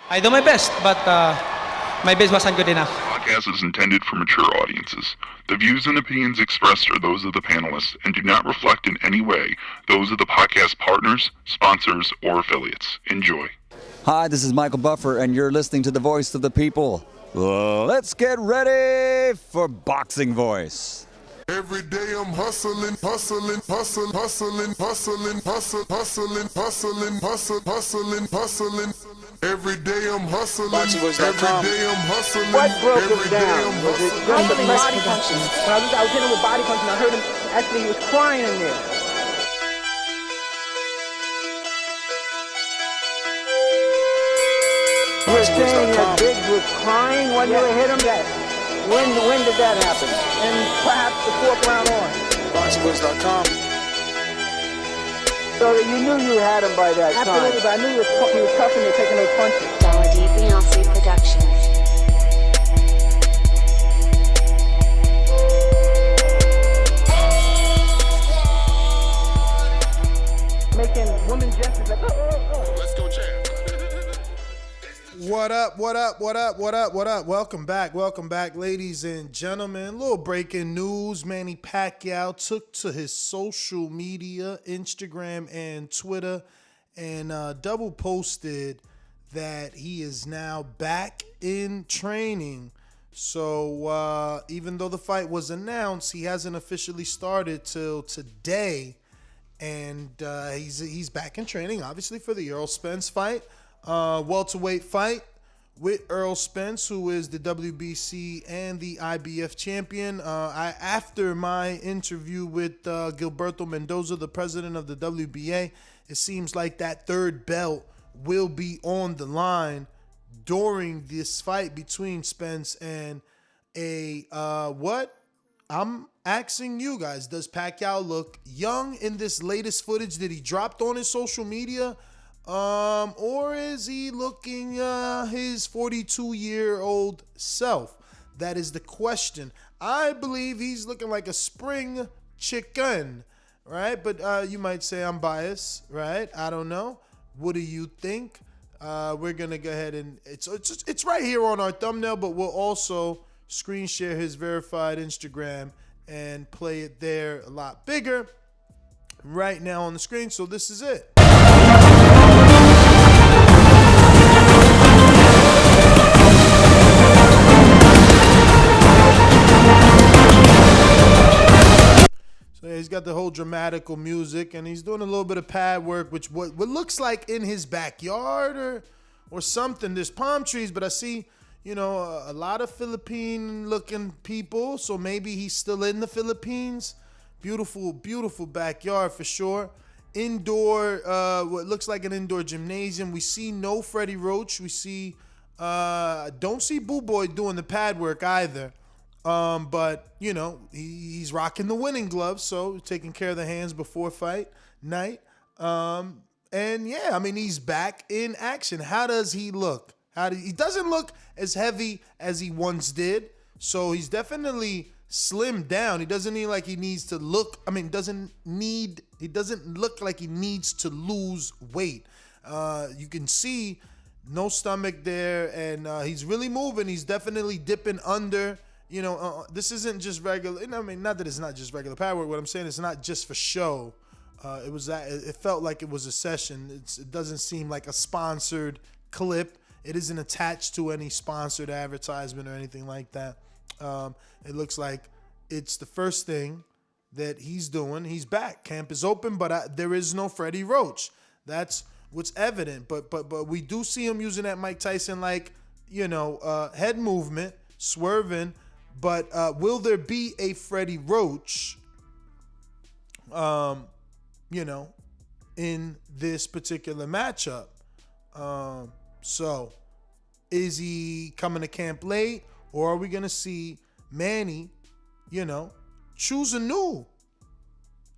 I do my best, but my best wasn't good enough. Podcast is intended for mature audiences. The views and opinions expressed are those of the panelists and do not reflect in any way those of the podcast partners, sponsors, or affiliates. Enjoy. Hi, this is Michael Buffer, and you're listening to the Voice of the People. Let's get ready for Boxing Voice. Every day I'm hustling, hustling, hustling, hustling, hustling, hustling, hustling, hustling, hustling, hustling, hustling. Every day I'm hustling. Every day I'm hustling. What broke him Every day down? I'm Was it hustling. just the body punching? When I was hitting him with body punching, I heard him actually he was crying in there. You were saying that Biggs was crying when you hit him? Yes. When did that happen? And perhaps the fourth round on. BoxingVoice.com. So that you knew you had him by that time. Absolutely, but I knew he was tough and they're taking those punches. Beyonce Productions. Making women gestures like, Let's go, champ. What up, what up, what up, what up, what up? Welcome back, ladies and gentlemen. A little breaking news. Manny Pacquiao took to his social media, Instagram and Twitter, and double posted that he is now back in training. So even though the fight was announced, he hasn't officially started till today. And he's back in training, obviously, for the Errol Spence fight. Welterweight fight with Errol Spence, who is the WBC and the IBF champion. After my interview with Gilberto Mendoza, the president of the WBA, it seems like that third belt will be on the line during this fight between Spence and what? I'm asking you guys, does Pacquiao look young in this latest footage that he dropped on his social media? Or is he looking his 42-year-old self? That is the question. I believe he's looking like a spring chicken, right? But you might say I'm biased, right? I don't know. What do you think? We're gonna go ahead and it's right here on our thumbnail, but we'll also screen share his verified Instagram and play it there a lot bigger right now on the screen. So this is it. So he's got the whole dramatical music, and he's doing a little bit of pad work, which what looks like in his backyard or something. There's palm trees, but I see, a lot of Philippine-looking people, so maybe he's still in the Philippines. Beautiful, beautiful backyard for sure. Indoor, what looks like an indoor gymnasium. We see no Freddie Roach. We see, don't see Boo Boy doing the pad work either. But, he's rocking the winning gloves, so taking care of the hands before fight night. And yeah, I mean, he's back in action. How does he look? He doesn't look as heavy as he once did, so he's definitely slimmed down. He doesn't need like he needs to look. I mean, he doesn't look like he needs to lose weight. You can see no stomach there, and he's really moving. He's definitely dipping under. This isn't just regular. I mean, not that it's not just regular power. What I'm saying is not just for show. It felt like it was a session. It doesn't seem like a sponsored clip. It isn't attached to any sponsored advertisement or anything like that. It looks like it's the first thing that he's doing. He's back. Camp is open, but there is no Freddie Roach. That's what's evident. But we do see him using that Mike Tyson head movement, swerving. But will there be a Freddie Roach, in this particular matchup? So is he coming to camp late, or are we going to see Manny, choose a new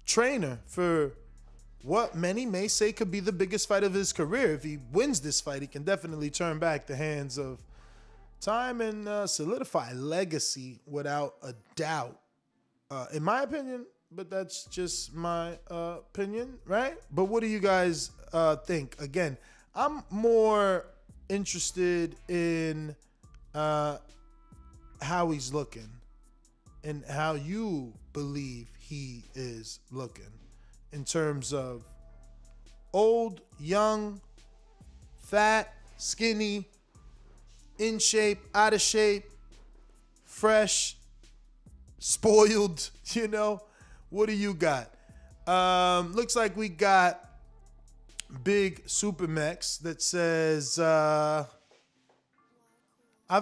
trainer for what many may say could be the biggest fight of his career? If he wins this fight, he can definitely turn back the hands of time and solidify legacy without a doubt, in my opinion. But that's just my opinion, right? But what do you guys think? Again, I'm more interested in how he's looking and how you believe he is looking in terms of old, young, fat, skinny, in shape, out of shape, fresh, spoiled, you know. What do you got? Looks like we got Big Supermex that says, I've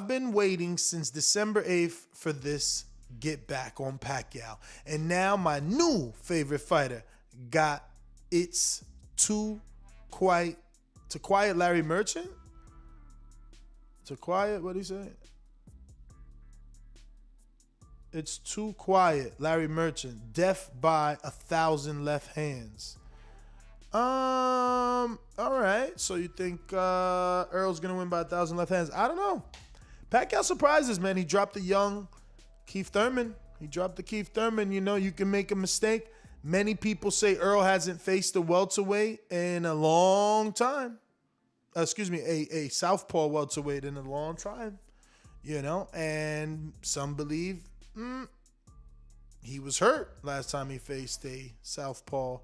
been waiting since December 8th for this get back on Pacquiao. And now my new favorite fighter got its to quiet Larry Merchant? To quiet, what did he say? It's too quiet, Larry Merchant. Death by 1,000 left hands. All right. So you think Earl's gonna win by 1,000 left hands? I don't know. Pacquiao surprises, man. He dropped the young Keith Thurman. You know, you can make a mistake. Many people say Earl hasn't faced a welterweight in a long time. A southpaw welterweight in a long time. You know, and some believe he was hurt last time he faced a southpaw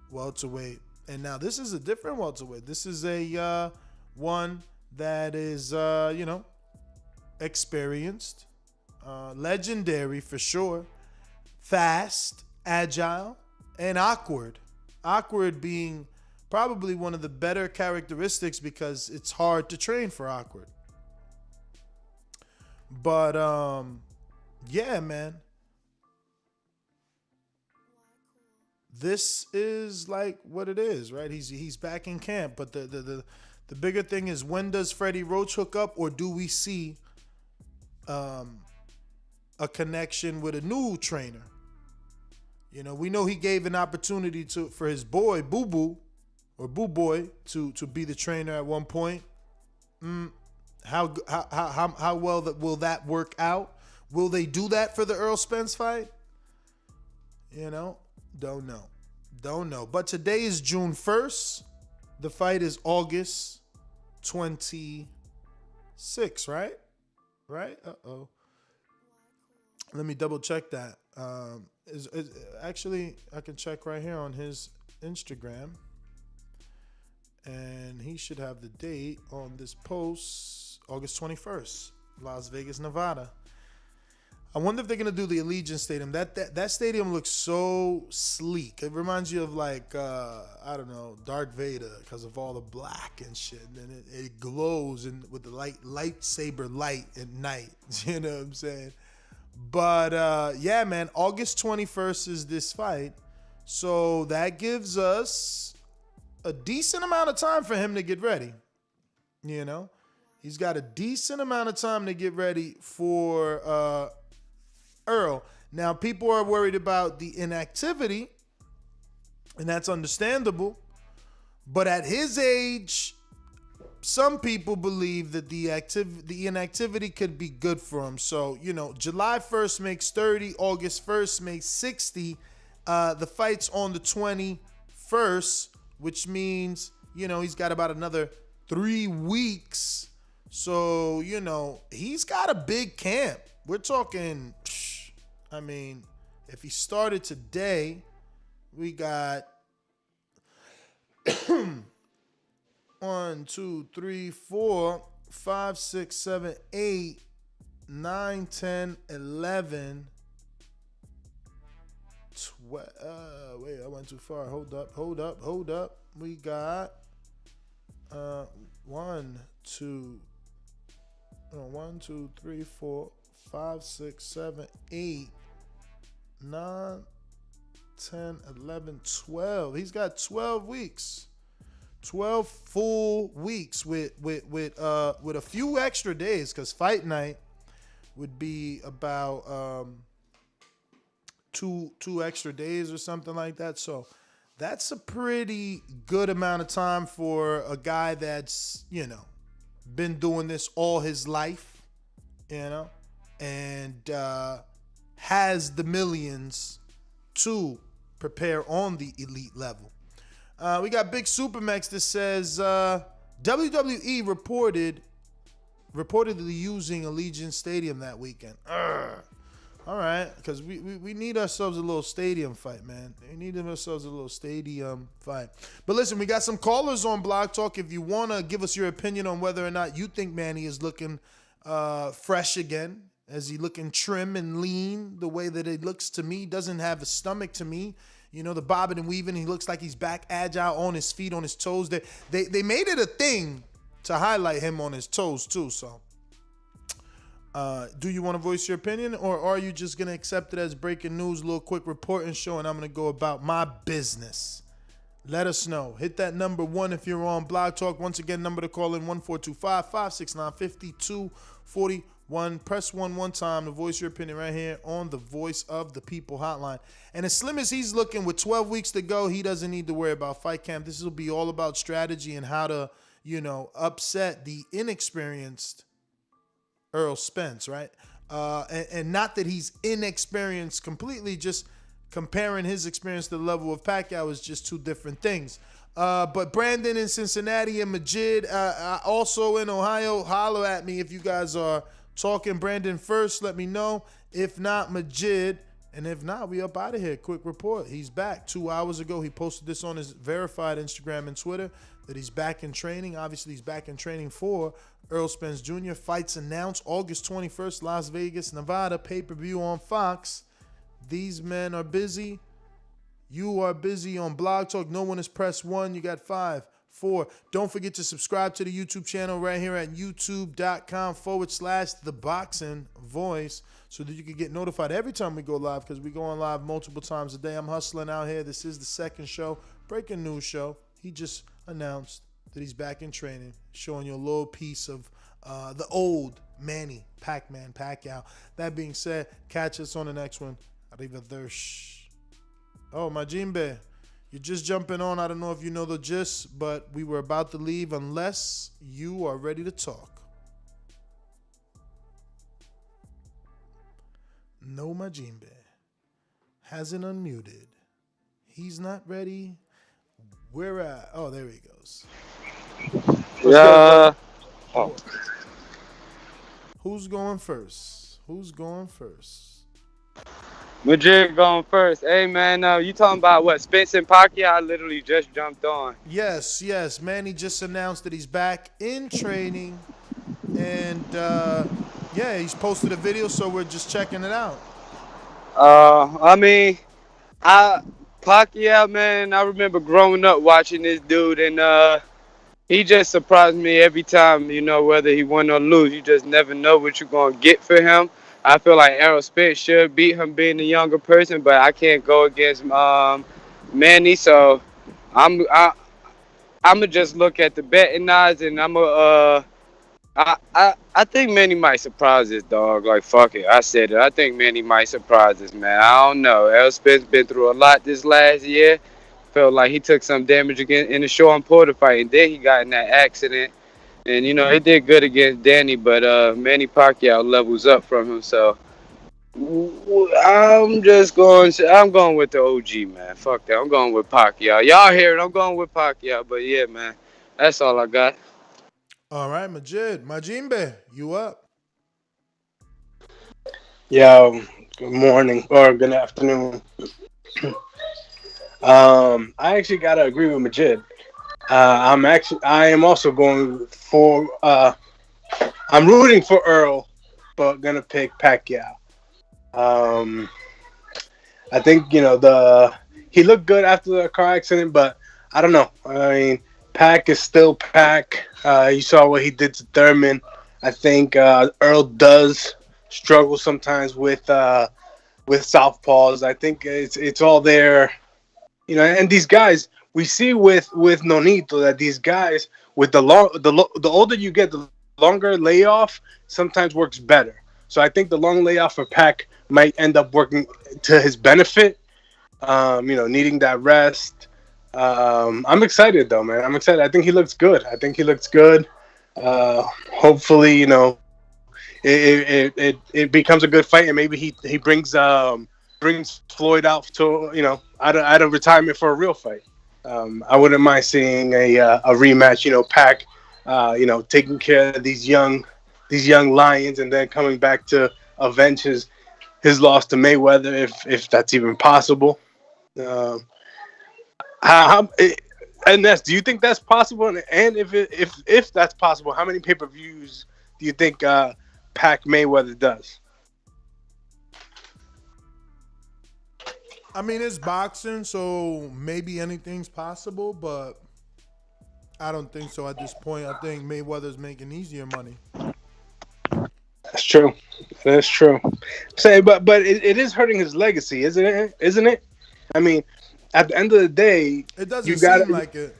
welterweight. And now this is a different welterweight. This is a one that is, experienced, legendary for sure, fast, agile, and awkward. Awkward being probably one of the better characteristics because it's hard to train for awkward. But, yeah, man. This is like what it is, right? He's back in camp, but the bigger thing is, when does Freddie Roach hook up, or do we see a connection with a new trainer? You know, we know he gave an opportunity for his boy Boo Boo or Boo Boy to be the trainer at one point. How well will that work out? Will they do that for the Errol Spence fight? You know, don't know. But today is June 1st. The fight is August 26, right? Right? Uh-oh. Let me double check that. Actually, I can check right here on his Instagram. And he should have the date on this post, August 21st, Las Vegas, Nevada. I wonder if they're gonna do the Allegiant Stadium. That stadium looks so sleek. It reminds you of like I don't know, Darth Vader, because of all the black and shit. And it glows with the lightsaber light at night. You know what I'm saying? But yeah, man, August 21st is this fight, so that gives us a decent amount of time for him to get ready. You know, he's got a decent amount of time to get ready for Earl. Now, people are worried about the inactivity, and that's understandable. But at his age, some people believe that the inactivity could be good for him. So, you know, July 1st makes 30, August 1st makes 60. The fight's on the 21st, which means, you know, he's got about another 3 weeks. So, you know, he's got a big camp. We're talking, I mean, if he started today, we got 1, 2, 3, 4, 5, 6, 7, 8, 9, 10, 11, 12. Wait, I went too far. Hold up. We got 1, 2, 3, 4, 5, 6, 7, 8, 9, 10, 11, 12. He's got 12 weeks. 12 full weeks with a few extra days, because fight night would be about two extra days or something like that. So that's a pretty good amount of time for a guy that's, you know, been doing this all his life, you know, and has the millions to prepare on the elite level. We got Big Supermax that says, WWE reportedly using Allegiant Stadium that weekend. All right, because we need ourselves a little stadium fight, man. We need ourselves a little stadium fight. But listen, we got some callers on Blog Talk. If you want to give us your opinion on whether or not you think Manny is looking fresh again, is he looking trim and lean the way that it looks to me? Doesn't have a stomach to me. You know, the bobbing and weaving, he looks like he's back agile on his feet, on his toes. They made it a thing to highlight him on his toes too, so. Do you want to voice your opinion, or are you just going to accept it as breaking news, little quick reporting show, and I'm going to go about my business? Let us know. Hit that number 1 if you're on Blog Talk. Once again, number to call in 1-425-569-5241. Press 1 one time to voice your opinion right here on the Voice of the People hotline. And as slim as he's looking with 12 weeks to go, he doesn't need to worry about fight camp. This will be all about strategy and how to, upset the inexperienced Errol Spence, right? And not that he's inexperienced completely, just comparing his experience to the level of Pacquiao is just two different things. But Brandon in Cincinnati and Majid also in Ohio, holler at me if you guys are talking. Brandon first, let me know. If not, Majid. And if not, we up out of here. Quick report. He's back. 2 hours ago, he posted this on his verified Instagram and Twitter that he's back in training. Obviously, he's back in training for Errol Spence Jr. Fights announced August 21st, Las Vegas, Nevada, pay-per-view on Fox. These men are busy. You are busy on Blog Talk. No one has pressed 1. You got 5, 4. Don't forget to subscribe to the YouTube channel right here at youtube.com/The Boxing Voice so that you can get notified every time we go live, because we go on live multiple times a day. I'm hustling out here. This is the second show, breaking news show. He just announced that he's back in training, showing you a little piece of the old Manny PACMAN Pacquiao. That being said, catch us on the next one. Arrivederci. Oh, Majimbe, you're just jumping on. I don't know if you know the gist, but we were about to leave unless you are ready to talk. No, Majimbe hasn't unmuted. He's not ready. We're at, oh, there he goes. Yeah. Oh. Who's going first? Madrid going first. Hey, man, you talking about what? Spence and Pacquiao? I literally just jumped on. Yes. Manny just announced that he's back in training. And, he's posted a video, so we're just checking it out. Pacquiao, man, I remember growing up watching this dude, and he just surprised me every time, whether he won or lose. You just never know what you're going to get for him. I feel like Errol Spence should beat him being a younger person, but I can't go against Manny, so I'm going to just look at the betting odds, and I think Manny might surprise this dog. Like, fuck it. I said it. I think Manny might surprise this, man. I don't know. Errol Spence been through a lot this last year. Felt like he took some damage again in the Sean Porter fight, and then he got in that accident. And, he did good against Danny, but Manny Pacquiao levels up from him. So I'm going with the OG, man. Fuck that. I'm going with Pacquiao. Y'all hear it. I'm going with Pacquiao. But, yeah, man, that's all I got. All right, Majimbe, you up? Yo, good morning or good afternoon. I actually gotta agree with Majid. I am also going for. I'm rooting for Earl, but gonna pick Pacquiao. I think he looked good after the car accident, but I don't know. I mean, Pac is still Pac. You saw what he did to Thurman. I think Earl does struggle sometimes with southpaws. I think it's all there, And these guys, we see with Nonito that these guys with the older you get, the longer layoff sometimes works better. So I think the long layoff for Pac might end up working to his benefit. Needing that rest. I'm excited though, man. I'm excited. I think he looks good. Hopefully, it becomes a good fight, and maybe he brings Floyd out to out of retirement for a real fight. I wouldn't mind seeing a rematch. Pac taking care of these young lions, and then coming back to avenge his loss to Mayweather, if that's even possible. And do you think that's possible? And if that's possible, how many pay-per-views do you think Pac Mayweather does? I mean, it's boxing, so maybe anything's possible, but I don't think so at this point. I think Mayweather's making easier money. That's true. That's true. Say, but it is hurting his legacy, isn't it? Isn't it? I mean, at the end of the day, it doesn't seem like it.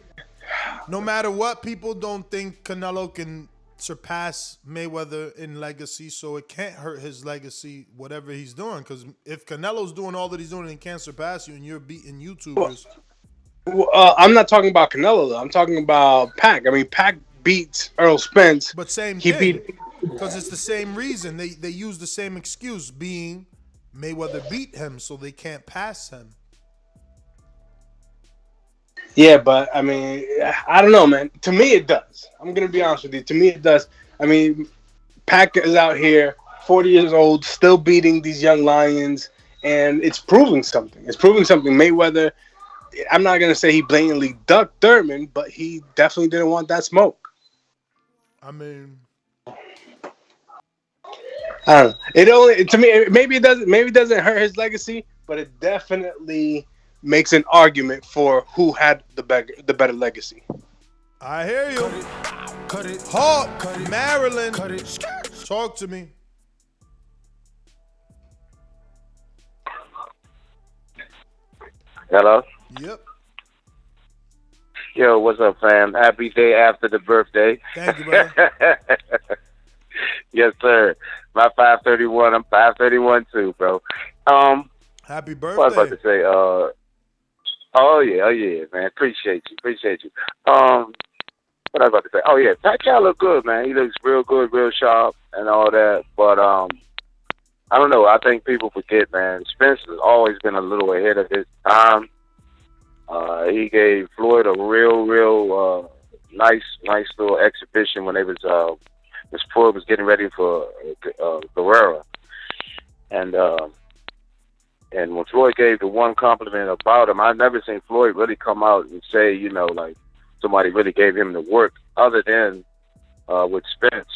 No matter what, people don't think Canelo can surpass Mayweather in legacy, so it can't hurt his legacy, whatever he's doing. Because if Canelo's doing all that he's doing and he can't surpass you, and you're beating YouTubers. I'm not talking about Canelo, though. I'm talking about Pac. I mean, Pac beats Errol Spence. But same thing. Because it's the same reason. They use the same excuse, being Mayweather beat him, so they can't pass him. Yeah, but I mean, I don't know, man. To me, it does. I'm gonna be honest with you. To me, it does. I mean, Pac is out here, 40 years old, still beating these young lions, and it's proving something. It's proving something. Mayweather, I'm not gonna say he blatantly ducked Thurman, but he definitely didn't want that smoke. I mean, I don't know. It only, to me, maybe it doesn't hurt his legacy, but it definitely makes an argument for who had the better legacy. I hear you. Cut it. Hawk, Maryland. Cut it. Talk to me. Hello? Yep. Yo, what's up, fam? Happy day after the birthday. Thank you, brother. Yes, sir. My 531. I'm 531 too, bro. Happy birthday. What I was about to say, oh yeah, man. Appreciate you. What I was about to say, oh yeah, Pacquiao look good, man. He looks real good, real sharp, and all that. But I don't know. I think people forget, man. Spence has always been a little ahead of his time. He gave Floyd a real nice little exhibition when Floyd was getting ready for Guerrero, and when Floyd gave the one compliment about him, I've never seen Floyd really come out and say, like somebody really gave him the work, other than with Spence.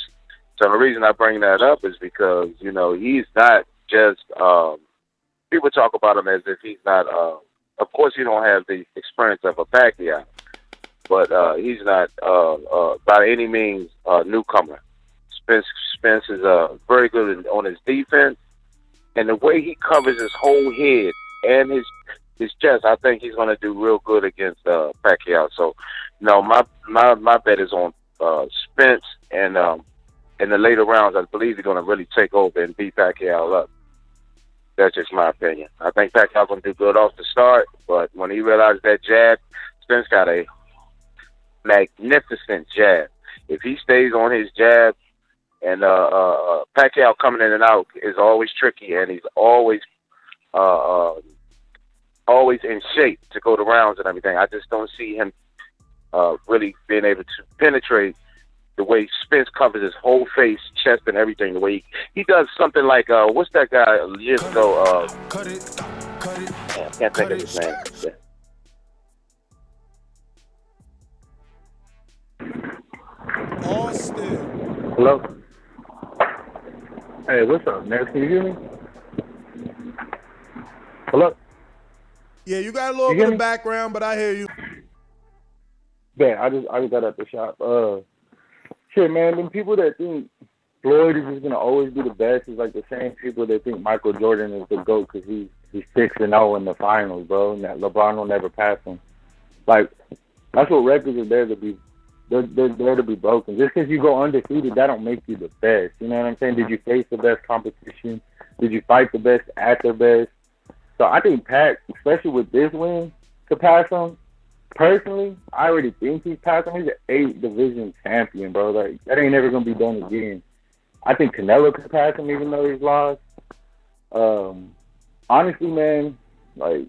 So the reason I bring that up is because he's not just people talk about him as if he's not. Of course, he don't have the experience of a Pacquiao, but he's not by any means a newcomer. Spence is very good on his defense, and the way he covers his whole head and his chest, I think he's going to do real good against Pacquiao. So, my bet is on Spence, and in the later rounds, I believe he's going to really take over and beat Pacquiao up. That's just my opinion. I think Pacquiao's going to do good off the start, but when he realizes that jab, Spence got a magnificent jab. If he stays on his jab, and Pacquiao coming in and out is always tricky, and he's always in shape to go to rounds and everything. I just don't see him really being able to penetrate the way Spence covers his whole face, chest, and everything. The way he does something like what's that guy years ago? I can't think of his name. Yeah. Austin. Hello. Hey, what's up, man? Can you hear me? Hello? Yeah, you got a little bit of background, but I hear you. Yeah, I just got at the shop. Shit, man, them people that think Floyd is just gonna always be the best is like the same people that think Michael Jordan is the GOAT because he's 6-0 in the finals, bro, and that LeBron will never pass him. Like, that's what records are there to be. They're there to be broken. Just because you go undefeated, that don't make you the best. You know what I'm saying? Did you face the best competition? Did you fight the best at their best? So I think Pac, especially with this win, could pass him. Personally, I already think he's past him. He's an 8 division champion, bro. Like, that ain't never gonna be done again. I think Canelo could pass him even though he's lost. Honestly, man, like,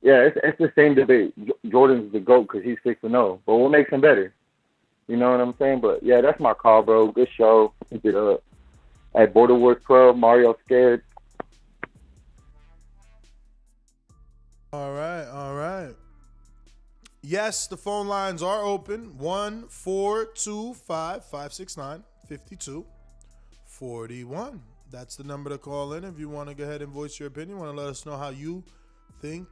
yeah, it's the same debate. Jordan's the GOAT because he's 6-0. But what makes him better? You know what I'm saying? But yeah, that's my call, bro. Good show. Keep it up. At Border Wars 12, Mario Scared. All right. Yes, the phone lines are open. 1-425-569-5241. That's the number to call in if you want to go ahead and voice your opinion. Want to let us know how you think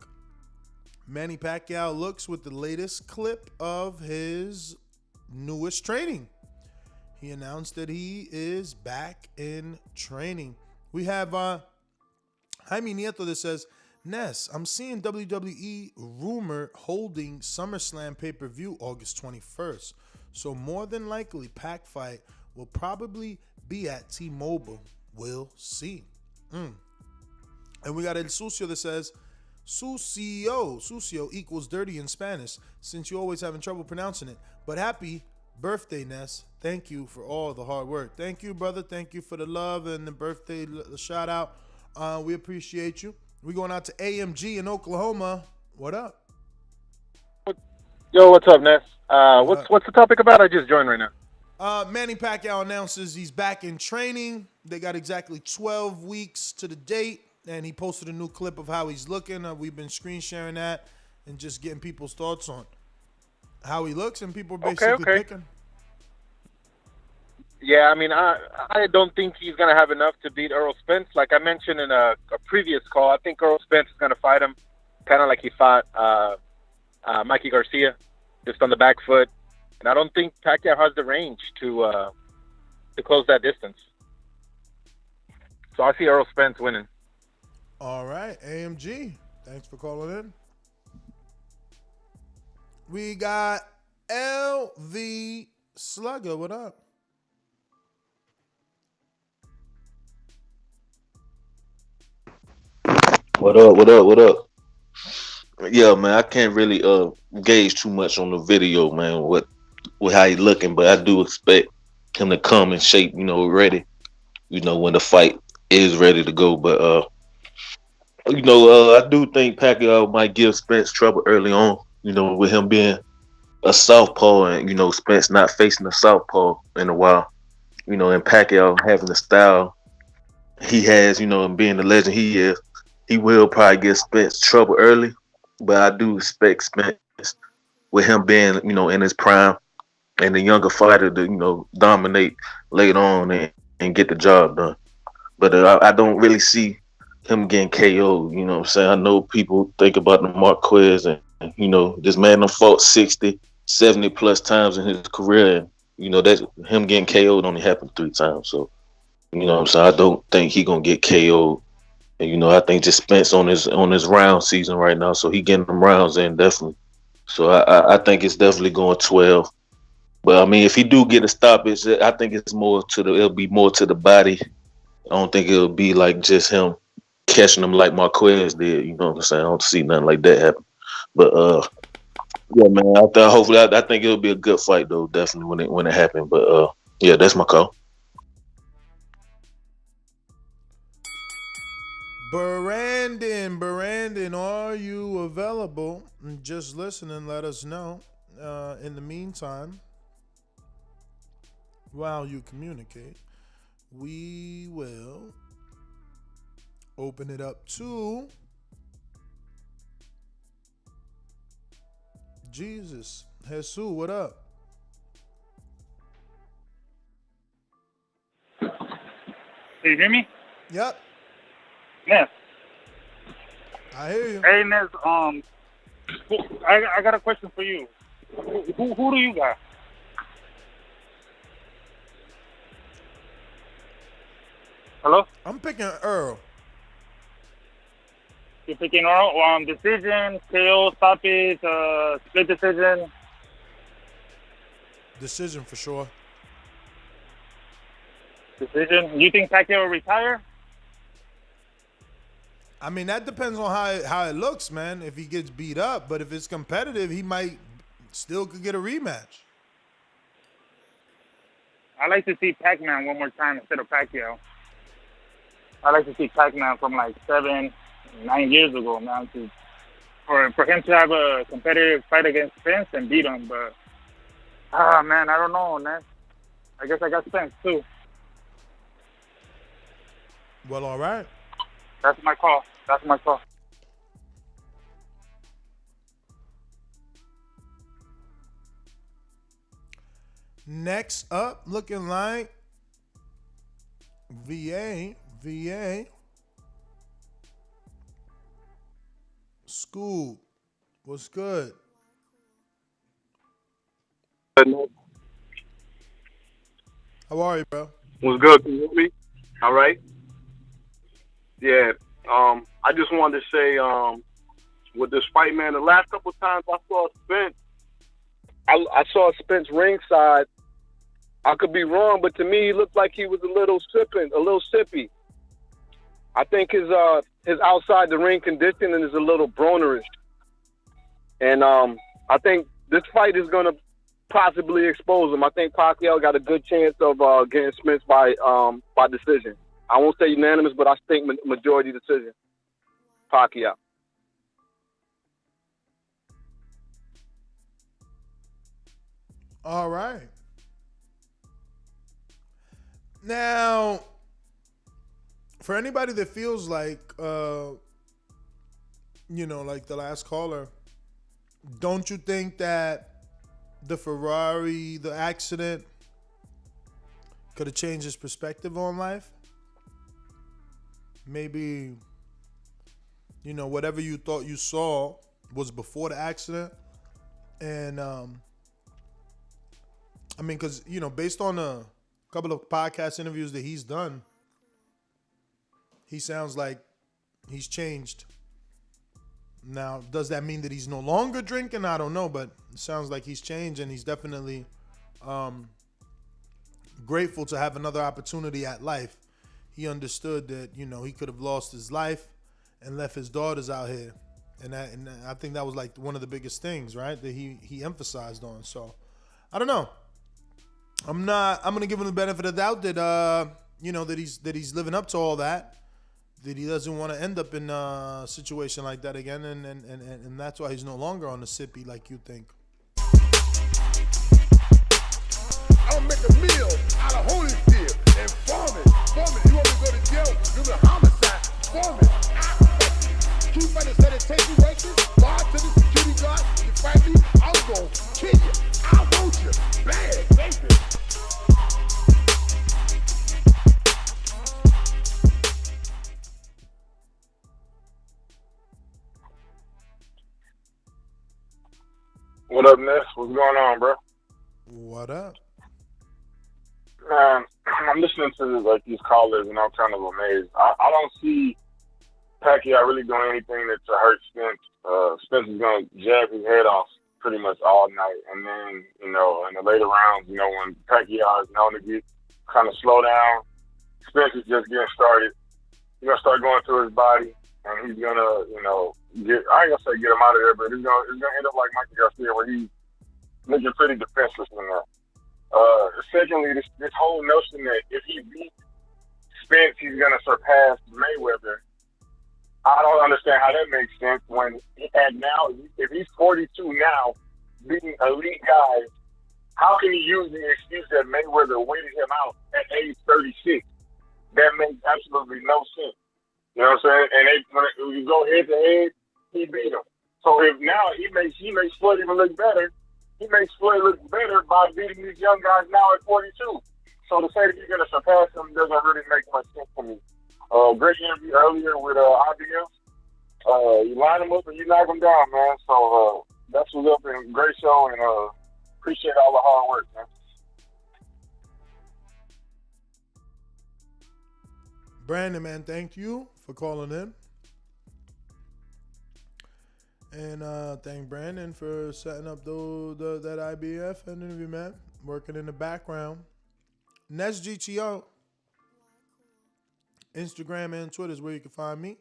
Manny Pacquiao looks with the latest clip of his newest training. He announced that he is back in training. We have Jaime Nieto that says, Ness, I'm seeing WWE rumor holding SummerSlam pay-per-view August 21st. So more than likely, Pac fight will probably be at T-Mobile. We'll see. And we got El Sucio that says, Sucio equals dirty in Spanish, since you're always having trouble pronouncing it. But happy birthday, Ness. Thank you for all the hard work. Thank you, brother. Thank you for the love and the birthday shout out. We appreciate you. We going out to AMG in Oklahoma. What up? Yo, what's up, Ness? What's the topic about? I just joined right now. Manny Pacquiao announces he's back in training. They got exactly 12 weeks to the date, and he posted a new clip of how he's looking. We've been screen sharing that and just getting people's thoughts on how he looks, and people are basically picking. Yeah, I mean, I don't think he's going to have enough to beat Errol Spence. Like I mentioned in a previous call, I think Errol Spence is going to fight him kind of like he fought Mikey Garcia, just on the back foot. And I don't think Pacquiao has the range to close that distance. So I see Errol Spence winning. All right, AMG. Thanks for calling in. We got LV Slugger. What up? What up? Yeah, man, I can't really gauge too much on the video, man, with how he looking, but I do expect him to come in shape, ready, when the fight is ready to go. But I do think Pacquiao might give Spence trouble early on, with him being a southpaw and, Spence not facing a southpaw in a while, and Pacquiao having the style he has, and being the legend he is, he will probably give Spence trouble early. But I do expect Spence, with him being, in his prime and the younger fighter to, dominate later on and get the job done. But I don't really see him getting KO'd, you know what I'm saying? I know people think about the Marquez and this man done fought 60, 70 plus times in his career. And, that's him getting KO'd only happened 3 times. So, what I'm saying? I don't think he gonna get KO'd. And, I think just Spence on his round season right now. So he getting them rounds in definitely. So I think it's definitely going 12. But I mean, if he do get a stoppage, I think it'll be more to the body. I don't think it'll be like just him catching him like Marquez did. You know what I'm saying? I don't see nothing like that happen. But yeah, man. Hopefully, I think it'll be a good fight though. Definitely when it happened. But yeah, that's my call. Brandon, are you available? Just listen and let us know. In the meantime, while you communicate, we will open it up to Jesus. Jesus, what up? Can you hear me? Yep. Ness. I hear you. Hey, Ness, I got a question for you. Who do you got? Hello? I'm picking Earl. You're picking Earl? Decision, KO, stoppage, split decision? Decision for sure. Decision? You think Pacquiao will retire? I mean, that depends on how it looks, man. If he gets beat up, but if it's competitive, he might could get a rematch. I like to see PACMAN one more time instead of Pacquiao. I like to see PACMAN from like 7, 9 years ago, man. For him to have a competitive fight against Spence and beat him, but Ah, man, I don't know, man. I guess I got Spence, too. Well, all right. That's my call. That's my call. Next up, looking like VA. School. What's good? How are you, bro? What's good? Can you hear me? All right. Yeah. I just wanted to say, with this fight, man, the last couple of times I saw Spence, I saw Spence ringside. I could be wrong, but to me, he looked like he was a little sippy. I think his outside the ring conditioning is a little bronerish, and I think this fight is gonna possibly expose him. I think Pacquiao got a good chance of getting Spence by decision. I won't say unanimous, but I think majority decision. Pacquiao. All right. Now, for anybody that feels like, like the last caller, don't you think that the Ferrari, the accident, could have changed his perspective on life? Maybe, whatever you thought you saw was before the accident. And, because, based on a couple of podcast interviews that he's done, he sounds like he's changed. Now, does that mean that he's no longer drinking? I don't know, but it sounds like he's changed, and he's definitely grateful to have another opportunity at life. He understood that, he could have lost his life and left his daughters out here. And I think that was like one of the biggest things, right, that he emphasized on. So, I don't know. I'm going to give him the benefit of the doubt that, that he's living up to all that. That he doesn't want to end up in a situation like that again, and that's why he's no longer on the sippy like you think. I'll make a meal out of Holyfield and farm it. You want me to go to jail? Do the homicide. Farm it. Two fighters said it take you racist. Bar to the security guard. You fight me, I'm going to kill you. I want you. Bad, baby. What up, Ness? What's going on, bro? What up? Man, I'm listening to these callers, and I'm kind of amazed. I don't see Pacquiao really doing anything to hurt Spence. Spence is going to jab his head off pretty much all night, and then in the later rounds, when Pacquiao is known to get kind of slow down, Spence is just getting started. He's gonna start going through his body, and he's gonna I ain't gonna say get him out of there, but it's gonna end up like Mikey Garcia, where he's looking pretty defenseless in there. Secondly, this whole notion that if he beats Spence, he's gonna surpass Mayweather. I don't understand how that makes sense when if he's 42 now, beating elite guys, how can he use the excuse that Mayweather waited him out at age 36? That makes absolutely no sense. You know what I'm saying? And when you go head to head, he beat him. So if now he makes Floyd even look better, he makes Floyd look better by beating these young guys now at 42. So to say that he's going to surpass him doesn't really make much sense to me. Great interview earlier with IBF. You line him up and you knock him down, man. So that's what's up, and great show, and appreciate all the hard work, man. Brandon, man, thank you for calling in. And thank Brandon for setting up that IBF interview, man. Working in the background. Ness GTO. Instagram and Twitter is where you can find me.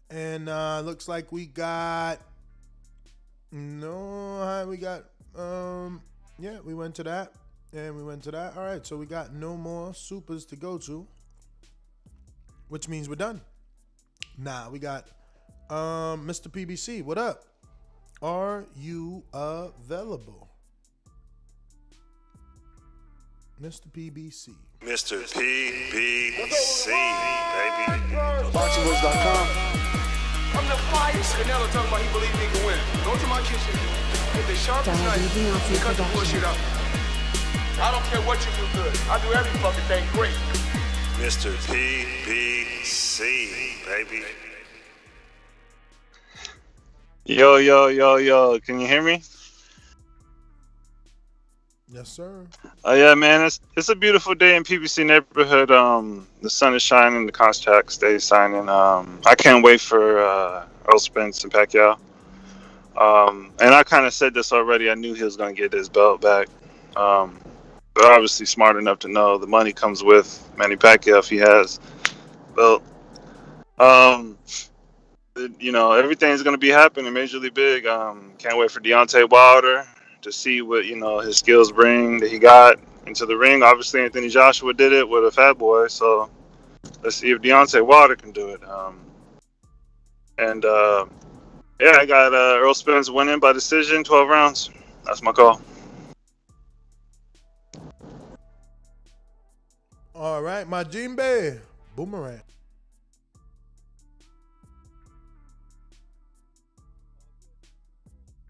And looks like we got we went to that. And we went to that. All right, so we got no more supers to go to, which means we're done. Nah, we got Mr. PBC. What up? Are you available? Mr. PBC. Mr. PBC, baby. BoxingVoice.com. I'm the flyest. Canelo talking about he believes he can win. Go to my kitchen. Get the sharpest knife and cut the bullshit out. I don't care what you do good. I do every fucking thing great. Mr. PBC, baby. Yo. Can you hear me? Yes, sir. Oh yeah, man. It's a beautiful day in PBC neighborhood. The sun is shining. The contract stays signing. I can't wait for Errol Spence and Pacquiao. And I kind of said this already. I knew he was going to get his belt back. They're obviously smart enough to know the money comes with Manny Pacquiao if he has belt. Everything's going to be happening majorly big. Can't wait for Deontay Wilder to see what, his skills bring that he got into the ring. Obviously, Anthony Joshua did it with a fat boy, so let's see if Deontay Wilder can do it. I got Errol Spence winning by decision, 12 rounds. That's my call. All right, my Jimbe. Boomerang.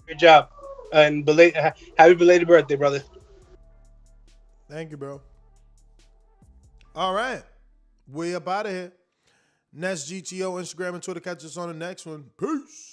Good job. And happy belated birthday, brother. Thank you, bro. All right. We up out of here. Next GTO, Instagram, and Twitter. Catch us on the next one. Peace.